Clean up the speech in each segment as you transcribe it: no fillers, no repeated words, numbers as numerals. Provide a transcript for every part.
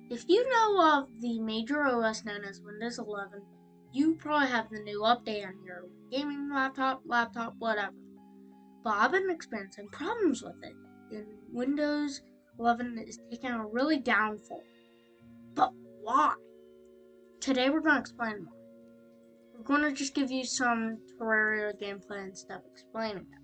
If you know of the major OS known as Windows 11, you probably have the new update on your gaming laptop, whatever. But I've been experiencing problems with it, and Windows 11 is taking a really downfall. But why? Today we're going to explain why. We're going to just give you some Terraria gameplay instead of explaining it.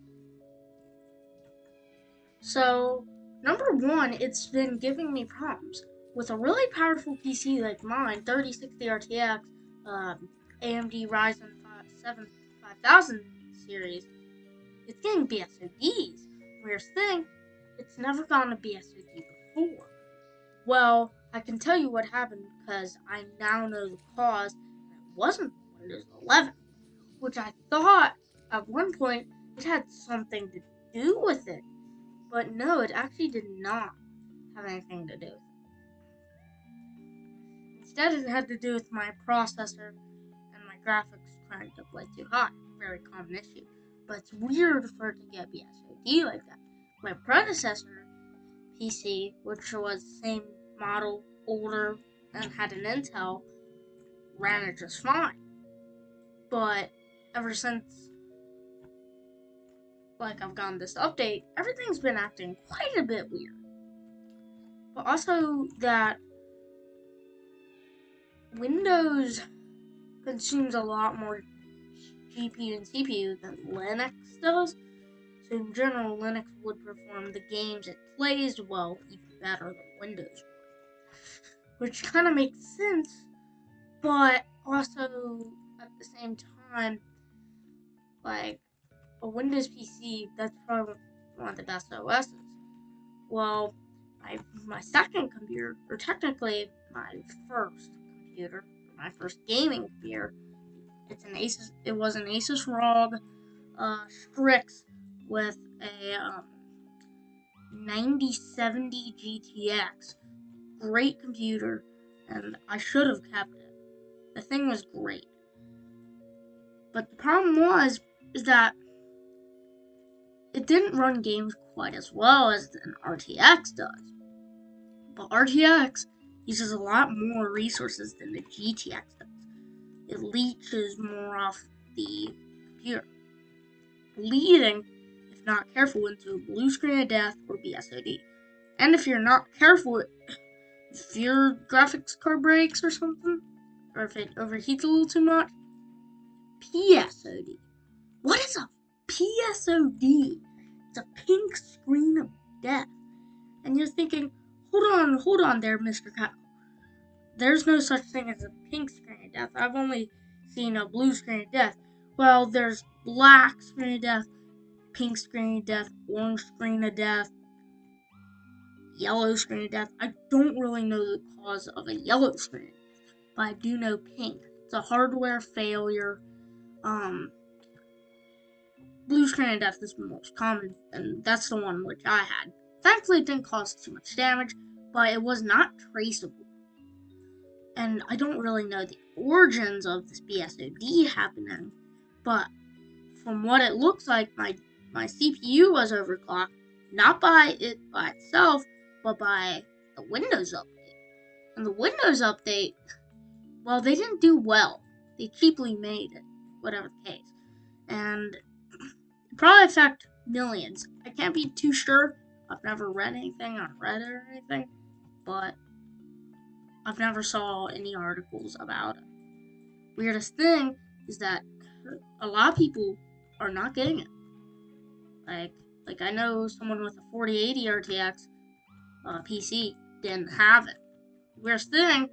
So, number one, it's been giving me problems. With a really powerful PC like mine, 3060 RTX, AMD Ryzen 7 5000 series, it's getting BSODs. Weirdest thing, it's never gotten a BSOD before. Well, I can tell you what happened because I now know the cause, and it wasn't Windows 11, which I thought at one point it had something to do with it. But no, it actually did not have anything to do with it. Instead, it had to do with my processor and my graphics cranked up way too high. Very common issue. But it's weird for it to get BSOD like that. My predecessor PC, which was the same model, older, and had an Intel, ran it just fine. But ever since I've gotten this update, everything's been acting quite a bit weird. But also that Windows consumes a lot more GPU and CPU than Linux does. So in general, Linux would perform the games it plays well even better than Windows would. Which kind of makes sense, but also at the same time, like a Windows PC, that's probably one of the best OSs. Well, my second computer, or technically my first computer, my first gaming computer, it was an Asus ROG Strix with a 9070 GTX. Great computer, and I should have kept it. The thing was great. But the problem is that it didn't run games quite as well as an RTX does. But RTX uses a lot more resources than the GTX does. It leeches more off the computer, leading, if not careful, into a blue screen of death or BSOD. And if you're not careful, if your graphics card breaks or something, or if it overheats a little too much, PSOD. What is a PSOD? It's a pink screen of death. And you're thinking, hold on there, Mr. Kyle. There's no such thing as a pink screen of death. I've only seen a blue screen of death. Well, there's black screen of death, pink screen of death, orange screen of death, yellow screen of death. I don't really know the cause of a yellow screen, but I do know pink. It's a hardware failure. Blue screen of death is the most common, and that's the one which I had. Thankfully, it didn't cause too much damage, but it was not traceable. And I don't really know the origins of this BSOD happening, but from what it looks like, my CPU was overclocked, not by itself, but by the Windows update. And the Windows update, well, they didn't do well. They cheaply made it, whatever the case. And it probably affect millions. I can't be too sure. I've never read anything on Reddit or anything, but I've never saw any articles about it. Weirdest thing is that a lot of people are not getting it. Like I know someone with a 4080 RTX PC didn't have it. Weirdest thing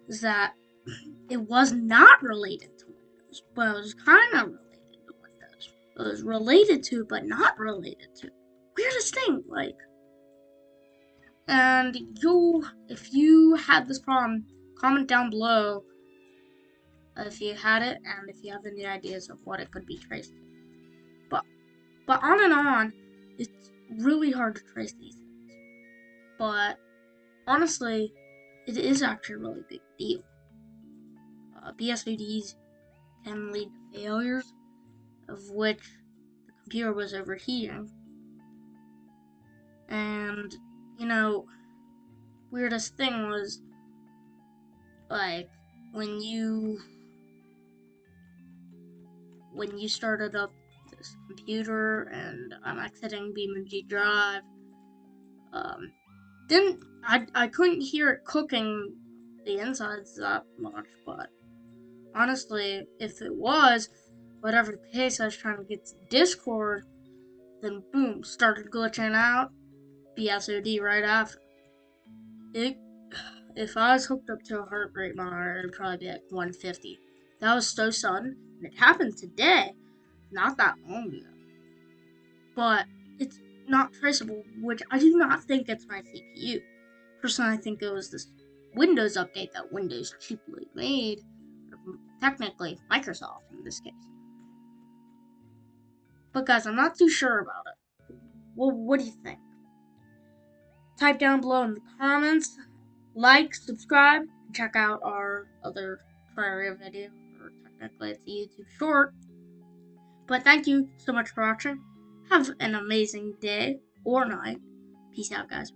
is that it was not related to Windows, but it was kind of related to Windows. It was related to, but not related to. Weirdest thing, like. And if you had this problem, comment down below if you had it and if you have any ideas of what it could be traced to. But on and on, it's really hard to trace these things. But honestly, it is actually a really big deal. BSODs can lead to failures, of which the computer was overheating. And, weirdest thing was, like, when you started up this computer and I'm exiting BeamNG Drive, I couldn't hear it cooking the insides that much, but honestly, if it was, whatever the case, I was trying to get to Discord, then boom, started glitching out, BSOD right after. If I was hooked up to a heart rate monitor, it'd probably be like 150. That was so sudden, and it happened today, not that long ago. But it's not traceable, which I do not think it's my CPU. Personally, I think it was this Windows update that Windows cheaply made, or technically Microsoft in this case. But guys, I'm not too sure about it. Well, what do you think? Type down below in the comments, like, subscribe, and check out our other Terraria video, or technically it's a YouTube short. But thank you so much for watching. Have an amazing day or night. Peace out, guys.